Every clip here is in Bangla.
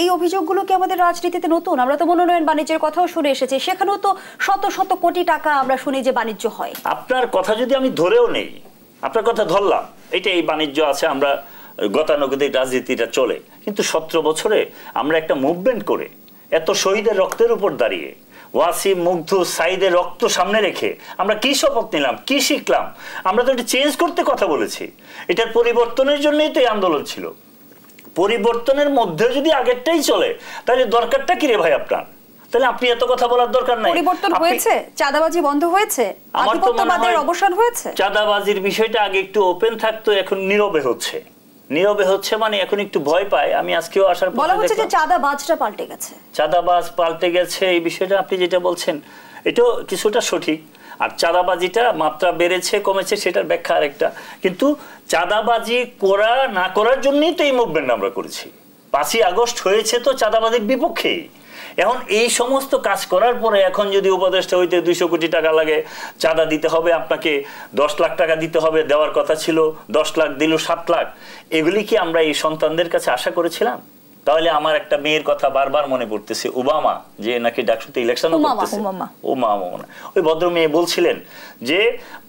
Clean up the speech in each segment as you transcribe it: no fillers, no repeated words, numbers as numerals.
এই অভিযোগগুলো কি আমাদের রাজনীতিতে নতুন? আমরা তো মনোনয়ন বাণিজ্যের কথাও শুনে এসেছি, সেখানেও তো শত শত কোটি টাকা আমরা শুনি যে বাণিজ্য হয়। আপনার কথা যদি আমি ধরেও নেই, আপনার কথা ধরলাম, এটা এই বাণিজ্য আছে, আমরা গতানুগতিক রাজনীতিটা চলে, কিন্তু 17 বছরে আমরা একটা মুভমেন্ট করে এত শহীদের রক্তের উপর দাঁড়িয়ে ওয়াসিম, মুগ্ধ, সাইদের রক্ত সামনে রেখে আমরা কি শপথ নিলাম, কি শিখলাম? আমরা তো এটা চেঞ্জ করতে কথা বলেছি, এটার পরিবর্তনের জন্যই তো এই আন্দোলন ছিল। পরিবর্তনের মধ্যে যদি আগেরটাই চলে তাহলে দরকারটা কি রে ভাই আপনার? তাহলে আপনি এত কথা বলার দরকার নাই। পরিবর্তন হয়েছে, চাঁদাবাজি বন্ধ হয়েছে, আধিপত্যবাদের অবসান হয়েছে। চাঁদাবাজির বিষয়টা আগে একটু ওপেন থাকতো, এখন নীরবে হচ্ছে। নীরবে হচ্ছে মানে এখন একটু ভয় পায়। আমি আজকেও আসার পর বলা হচ্ছে যে চাঁদাবাজটা পাল্টে গেছে, চাঁদাবাজ পাল্টে গেছে। এই বিষয়টা আপনি যেটা বলছেন এটাও কিছুটা সঠিক। আর চাঁদাবাজিটা মাত্রা বেড়েছে কমেছে সেটার ব্যাখ্যা আরেকটা, কিন্তু চাঁদাবাজি করা না করার জন্যই তো এই মুভমেন্ট আমরা করেছি। 5ই আগস্ট হয়েছে তো চাঁদাবাজির বিপক্ষেই। এখন এই সমস্ত কাজ করার পরে এখন যদি উপদেষ্টা হইতে 200 কোটি টাকা লাগে, চাঁদা দিতে হবে আপনাকে, 10 লাখ টাকা দিতে হবে, দেওয়ার কথা ছিল 10 লাখ, দিল 7 লাখ, এগুলি কি আমরা এই সন্তানদের কাছে আশা করেছিলাম? তাহলে আমার একটা মেয়ের কথা বারবার মনে পড়তেছে, ওবামা, যে নাকি ডাকসুতে ইলেকশন করতেছে, ওবামা, ওই ভদ্র মেয়ে বলছিলেন যে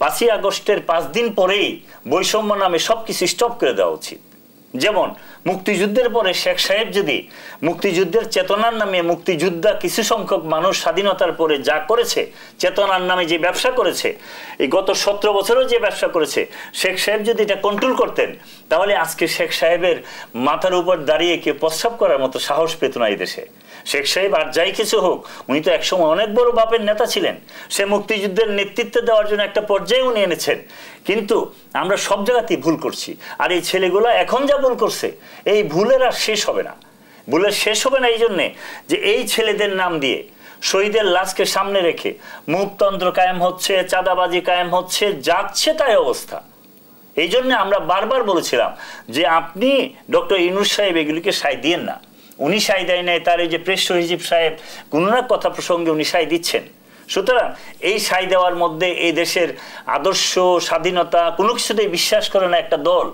5ই আগস্টের 5 দিন পরেই বৈষম্য নামে সবকিছু স্টপ করে দেওয়া উচিত। যেমন মুক্তিযুদ্ধের পরে শেখ সাহেব যদি মুক্তিযুদ্ধের চেতনার নামে মুক্তিযোদ্ধা কিছু সংখ্যক মানুষ স্বাধীনতার পরে যা করেছে, চেতনার নামে যে ব্যবসা করেছে, এই গত 17 বছরও যে ব্যবসা করেছে, শেখ সাহেব যদি এটা কন্ট্রোল করতেন তাহলে আজকে শেখ সাহেবের মাথার উপর দাঁড়িয়ে কেউ প্রস্রাব করার মতো সাহস পেত না এই দেশে। শেখ সাহেব আর যাই কিছু হোক, উনি তো একসময় অনেক বড় বাপের নেতা ছিলেন, সে মুক্তিযুদ্ধের নেতৃত্ব দেওয়ার জন্য একটা পর্যায়ে উনি এনেছেন। কিন্তু আমরা সব জায়গাতেই ভুল করছি, আর এই ছেলেগুলো এখন যা ভুল করছে এই ভুলের আর শেষ হবে না। ভুলের শেষ হবে না এই জন্যে যে এই ছেলেদের নাম দিয়ে শহীদের লাশকে সামনে রেখে মুখতন্ত্র কায়েম হচ্ছে, চাঁদাবাজি কায়েম হচ্ছে, যাচ্ছে তাই অবস্থা। এই জন্য আমরা বারবার বলেছিলাম যে আপনি ডক্টর ইউনূস সাহেব এগুলিকে সায় দিয়েন না। উনি সায় দেয় নাই, তার এই যে প্রেস সচিব সাহেব কোনো না কথা প্রসঙ্গে উনি সায় দিচ্ছেন। সুতরাং এই সায় দেওয়ার মধ্যে এই দেশের আদর্শ, স্বাধীনতা কোনো কিছুতেই বিশ্বাস করে না একটা দল,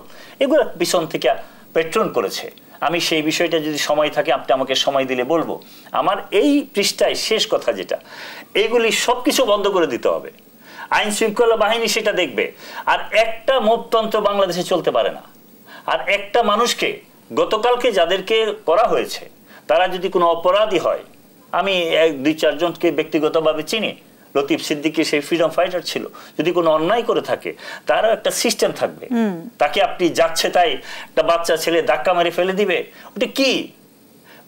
এগুলো পিছন থেকে পেট্রন করেছে। আমি সেই বিষয়টা যদি সময় থাকে আপনি আমাকে সময় দিলে বলবো। আমার এই পৃষ্ঠায় শেষ কথা যেটা, এইগুলি সব কিছু বন্ধ করে দিতে হবে। আইন শৃঙ্খলা বাহিনী সেটা দেখবে। আর একটা মপতন্ত্র বাংলাদেশে চলতে পারে না। আর একটা মানুষকে গতকালকে যাদেরকে করা হয়েছে তারা যদি কোনো অপরাধী হয়, আমি 2-4 জনকে ব্যক্তিগতভাবে চিনি, লতিফ সিদ্দিকী সেই ফ্রিডম ফাইটার ছিল, যদি কোনো অন্যায় করে থাকে তারও একটা সিস্টেম থাকবে। তাকে আপনি যাচ্ছে তাই একটা বাচ্চা ছেলে ধাক্কা মেরে ফেলে দিবে, ওটা কি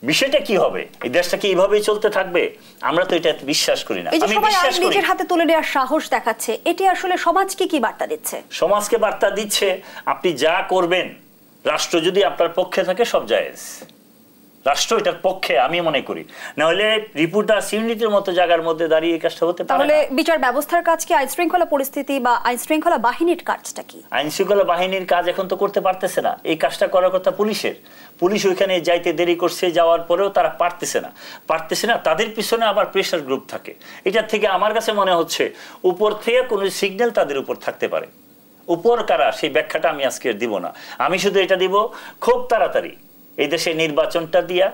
বিষয়টা কি হবে? এই দেশটা কি এইভাবেই চলতে থাকবে? আমরা তো এটা বিশ্বাস করি না। আমি বিশ্বাস করি নিজের হাতে তুলে নেওয়ার সাহস দেখাচ্ছে, এটি আসলে সমাজকে কি বার্তা দিচ্ছে? সমাজকে বার্তা দিচ্ছে আপনি যা করবেন রাষ্ট্র যদি আপনার পক্ষে থাকে সব জায়েজ। রাষ্ট্র এটার পক্ষে আমি মনে করি, না হলে রিপোর্টার সিউনিটির মতো জায়গার মধ্যে দাঁড়িয়ে এই কাজটা হতে পারে। তাহলে বিচার ব্যবস্থার কাজ কি, আইন শৃঙ্খলা পরিস্থিতি বা আইন শৃঙ্খলা বাহিনীর কাজটা কি? আইন শৃঙ্খলা বাহিনীর কাজ এখন তো করতে পারতেছে না, এই কাজটা করার কথা পুলিশের। পুলিশ ওইখানে যাইতে দেরি করছে, যাওয়ার পরেও তারা পারতেছে না। তাদের পিছনে আবার প্রেসার গ্রুপ থাকে। এটার থেকে আমার কাছে মনে হচ্ছে উপর থেকে কোনো সিগন্যাল তাদের উপর থাকতে পারে। উপর কারা সেই ব্যাখ্যাটা আমি আজকে দিব না। আমি শুধু এটা দিব, খুব তাড়াতাড়ি এই দেশে নির্বাচনটা দিয়া